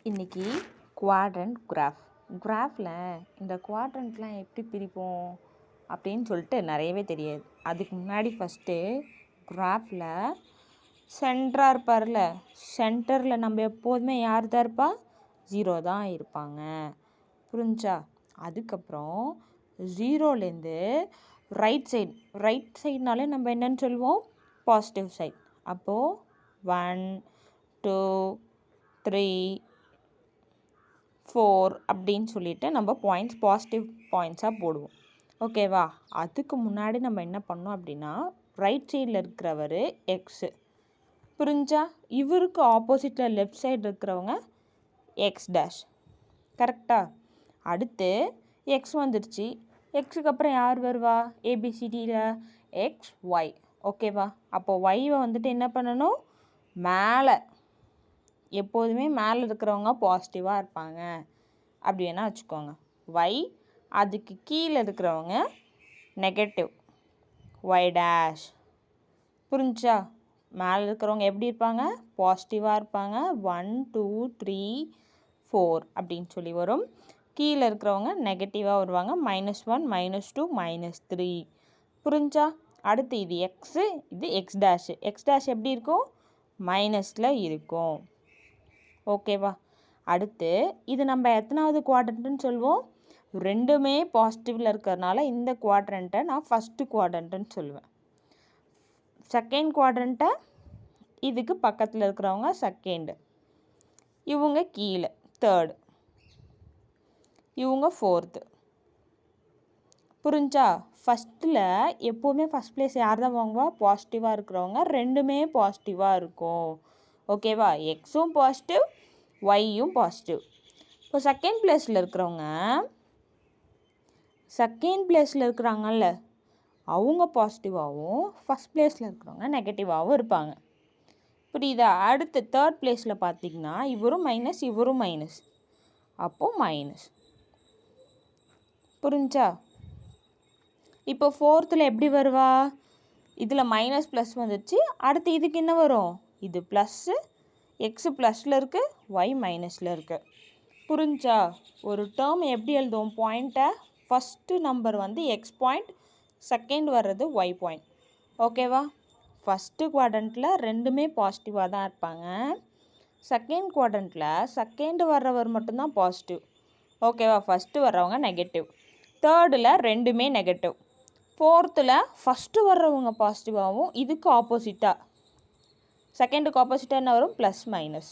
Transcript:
இன்றைக்கி குவாட்ரண்ட் கிராஃபில் இந்த குவாட்ரண்ட்லாம் எப்படி பிரிப்போம் அப்படின்னு சொல்லிட்டு நிறையவே தெரியாது. அதுக்கு முன்னாடி ஃபஸ்ட்டு கிராஃபில் சென்டராக இருப்பார்ல, சென்டரில் நம்ம எப்போதுமே யார் தான் இருப்பா? 0 தான் இருப்பாங்க. புரிஞ்சா? அதுக்கப்புறம் 0லேருந்து ரைட் சைட்னாலே நம்ம என்னன்னு சொல்லுவோம்? Positive side. அப்போது 1 2 3 4 அப்படின்னு சொல்லிட்டு நம்ம பாசிட்டிவ் பாயிண்ட்ஸாக போடுவோம். ஓகேவா? அதுக்கு முன்னாடி நம்ம என்ன பண்ணோம் அப்படின்னா, ரைட் சைடில் இருக்கிறவர் எக்ஸு. புரிஞ்சா? இவருக்கு ஆப்போசிட்டில் லெஃப்ட் சைடு இருக்கிறவங்க எக்ஸ் டேஷ். கரெக்டாக? அடுத்து எக்ஸ் வந்துடுச்சு. எக்ஸுக்கு அப்புறம் யார் வருவா? ஏபிசிடியில் எக்ஸ் ஒய். ஓகேவா? அப்போ ஒய்வை வந்துட்டு என்ன பண்ணணும்? மேலே எப்போதுமே மேலே இருக்கிறவங்க பாசிட்டிவாக இருப்பாங்க அப்படி வேணால் வச்சுக்கோங்க. ஒய் அதுக்கு கீழே இருக்கிறவங்க நெகட்டிவ், ஒய் டேஷ். புரிஞ்சா? மேலே இருக்கிறவங்க எப்படி இருப்பாங்க? பாசிட்டிவாக இருப்பாங்க. 1 2 3 4 அப்படின்னு சொல்லி வரும். கீழே இருக்கிறவங்க நெகட்டிவாக வருவாங்க. -1 -2 -3. புரிஞ்சா? அடுத்து இது எக்ஸு, இது எக்ஸ் டேஷு. எக்ஸ் டேஷ் எப்படி இருக்கும்? மைனஸில் இருக்கும். ஓகேவா? அடுத்து இது நம்ம எத்தனாவது குவாட்ரண்ட்டுன்னு சொல்லுவோம்? ரெண்டுமே பாசிட்டிவில் இருக்கிறதுனால இந்த குவாட்ரண்ட்டை நான் ஃபஸ்ட்டு குவாட்ரண்ட்டுன்னு சொல்லுவேன். செகண்ட் குவாட்ரண்ட்டை இதுக்கு பக்கத்தில் இருக்கிறவங்க செகண்டு, இவங்க கீழே தேர்டு, இவங்க ஃபோர்த்து. புரிஞ்சா? ஃபஸ்ட்டில் எப்போவுமே ஃபஸ்ட் ப்ளேஸ் யார் தான் வாங்குவா? பாசிட்டிவாக இருக்கிறவங்க. ரெண்டுமே பாசிட்டிவாக இருக்கும். ஓகேவா? எக்ஸும் பாசிட்டிவ், ஒய்யும் பாசிட்டிவ். இப்போ செகண்ட் பிளேஸில் இருக்கிறாங்கல்ல, அவங்க பாசிட்டிவாகவும் ஃபஸ்ட் பிளேஸில் இருக்கிறவங்க நெகட்டிவாகவும் இருப்பாங்க. புரியுதா? அடுத்து தேர்ட் பிளேஸில் பார்த்திங்கன்னா இவரும் மைனஸ், இவரும் மைனஸ். அப்போது மைனஸ். புரிஞ்சா? இப்போ ஃபோர்த்தில் எப்படி வருவா? இதில் மைனஸ் ப்ளஸ் வந்துடுச்சு. அடுத்து இதுக்கு என்ன வரும்? இது ப்ளஸ்ஸு, எக்ஸு ப்ளஸில் இருக்குது, ஒய் மைனஸில் இருக்குது. புரிஞ்சா? ஒரு டேர்ம் எப்படி எழுதுவோம்? பாயிண்ட்டை ஃபஸ்ட்டு நம்பர் வந்து எக்ஸ் பாயிண்ட், செகண்ட் வர்றது ஒய் பாயிண்ட். ஓகேவா? ஃபஸ்ட்டு குவாட்ரண்ட்டில் ரெண்டுமே பாசிட்டிவாக தான் இருப்பாங்க. செகண்ட் குவாட்ரண்ட்டில் செகண்டு வர்றவர் மட்டும்தான் பாசிட்டிவ். ஓகேவா? ஃபஸ்ட்டு வர்றவங்க நெகட்டிவ். தேர்டில் ரெண்டுமே நெகட்டிவ். ஃபோர்த்தில் ஃபஸ்ட்டு வர்றவங்க பாசிட்டிவாகவும் இதுக்கு ஆப்போசிட்டாக செகண்டுக்கு ஆப்போசிட்டாக என்ன வரும்? Plus minus.